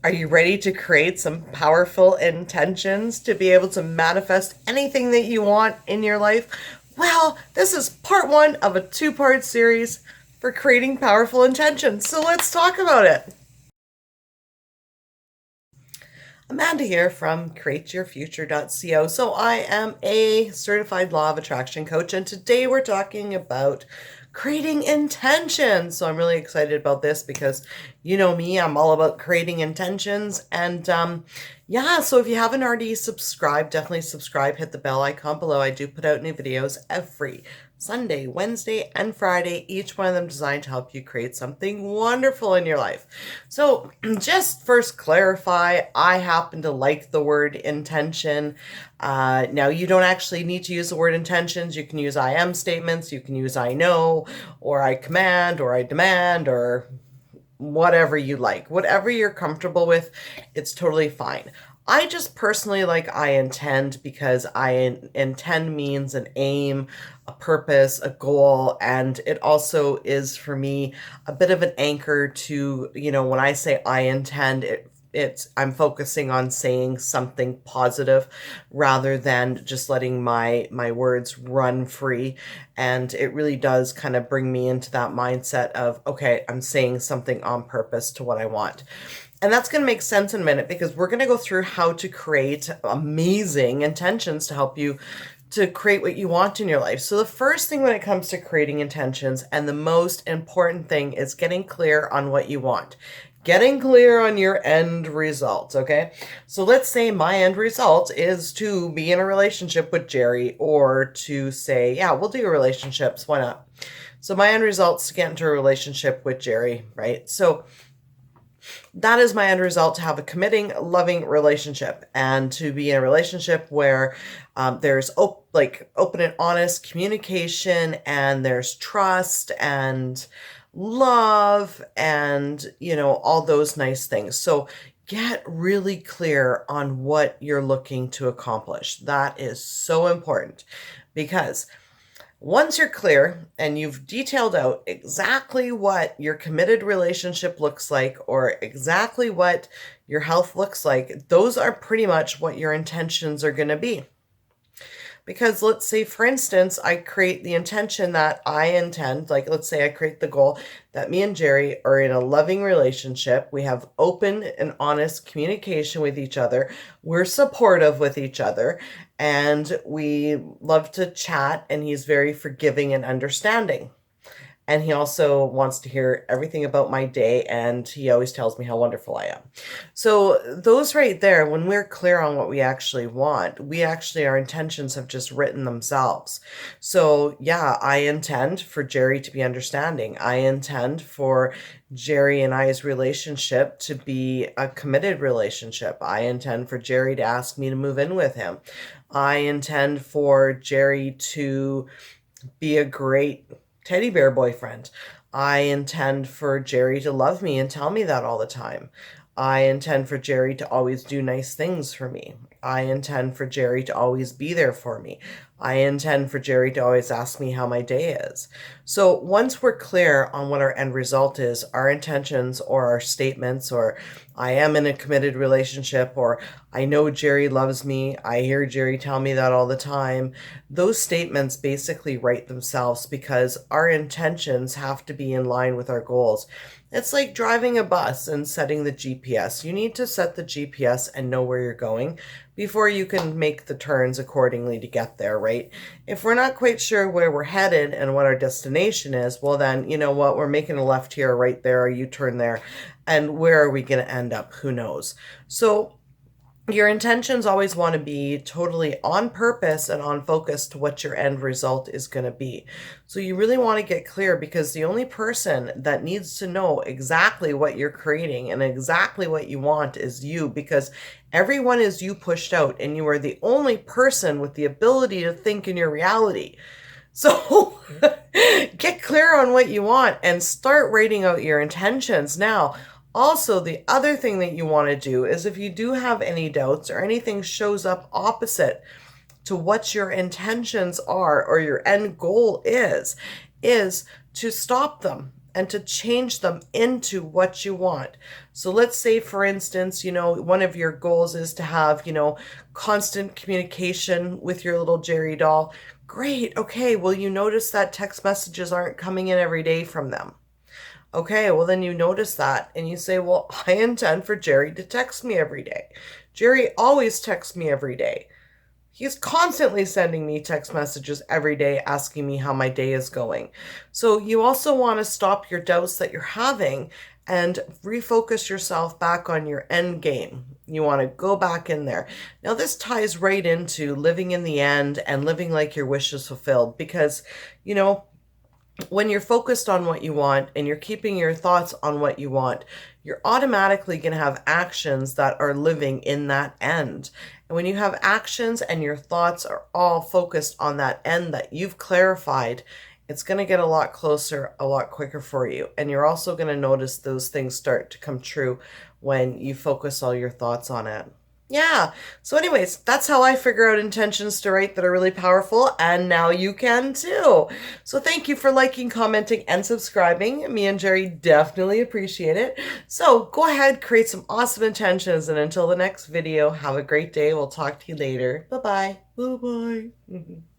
Are you ready to create some powerful intentions to be able to manifest anything that you want in your life? Well, this is part one of a two-part series for creating powerful intentions. So let's talk about it. Amanda here from createyourfuture.co. So I am a certified law of attraction coach, and today we're talking about creating intentions. So I'm really excited about this because you know me, I'm all about creating intentions. And yeah, so if you haven't already subscribed, definitely subscribe, hit the bell icon below. I do put out new videos every Sunday, Wednesday, and Friday, each one of them designed to help you create something wonderful in your life. So just first clarify, I happen to like the word intention. Now, you don't actually need to use the word intentions. You can use I am statements. You can use I know, or I command, or I demand, or whatever you like. Whatever you're comfortable with, it's totally fine. I just personally like I intend because intend means an aim, a purpose, a goal, and it also is for me a bit of an anchor to, when I say I intend, I'm focusing on saying something positive rather than just letting my words run free. And it really does kind of bring me into that mindset of, okay, I'm saying something on purpose to what I want. And that's going to make sense in a minute because we're going to go through how to create amazing intentions to help you to create what you want in your life. So the first thing when it comes to creating intentions, and the most important thing, is getting clear on what you want. Getting clear on your end result, okay? So let's say my end result is to be in a relationship with Jerry, or to say, yeah, we'll do relationships, why not? So my end result is to get into a relationship with Jerry, right? So that is my end result, to have a committing, loving relationship, and to be in a relationship where there's open and honest communication, and there's trust and love, and all those nice things. So get really clear on what you're looking to accomplish. That is so important, because once you're clear and you've detailed out exactly what your committed relationship looks like, or exactly what your health looks like, those are pretty much what your intentions are going to be. Because let's say, for instance, I create the intention that I intend, like let's say I create the goal that me and Jerry are in a loving relationship. We have open and honest communication with each other. We're supportive with each other, and we love to chat, and he's very forgiving and understanding. And he also wants to hear everything about my day, and he always tells me how wonderful I am. So those right there, when we're clear on what we actually want, our intentions have just written themselves. So yeah, I intend for Jerry to be understanding. I intend for Jerry and I's relationship to be a committed relationship. I intend for Jerry to ask me to move in with him. I intend for Jerry to be a great teddy bear boyfriend. I intend for Jerry to love me and tell me that all the time. I intend for Jerry to always do nice things for me. I intend for Jerry to always be there for me. I intend for Jerry to always ask me how my day is. So once we're clear on what our end result is, our intentions or our statements, or I am in a committed relationship, or I know Jerry loves me, I hear Jerry tell me that all the time, those statements basically write themselves, because our intentions have to be in line with our goals. It's like driving a bus and setting the GPS. You need to set the GPS and know where you're going before you can make the turns accordingly to get there, right? If we're not quite sure where we're headed and what our destination is, well then, you know what, we're making a left here, a right there, a U-turn there, and where are we going to end up? Who knows? So your intentions always want to be totally on purpose and on focus to what your end result is going to be. So you really want to get clear, because the only person that needs to know exactly what you're creating and exactly what you want is you, because everyone is you pushed out, and you are the only person with the ability to think in your reality. So get clear on what you want and start writing out your intentions. Now, also, the other thing that you want to do is, if you do have any doubts or anything shows up opposite to what your intentions are or your end goal is to stop them and to change them into what you want. So let's say, for instance, one of your goals is to have, constant communication with your little Jerry doll. Great. Okay. Well, you notice that text messages aren't coming in every day from them. Okay, well then you notice that and you say, well, I intend for Jerry to text me every day. Jerry always texts me every day. He's constantly sending me text messages every day asking me how my day is going. So you also want to stop your doubts that you're having and refocus yourself back on your end game. You want to go back in there. Now, this ties right into living in the end and living like your wish is fulfilled because, when you're focused on what you want and you're keeping your thoughts on what you want, you're automatically going to have actions that are living in that end. And when you have actions and your thoughts are all focused on that end that you've clarified, it's going to get a lot closer, a lot quicker for you. And you're also going to notice those things start to come true when you focus all your thoughts on it. Yeah. So anyways, that's how I figure out intentions to write that are really powerful. And now you can too. So thank you for liking, commenting, and subscribing. Me and Jerry definitely appreciate it. So go ahead, create some awesome intentions. And until the next video, have a great day. We'll talk to you later. Bye-bye. Bye-bye.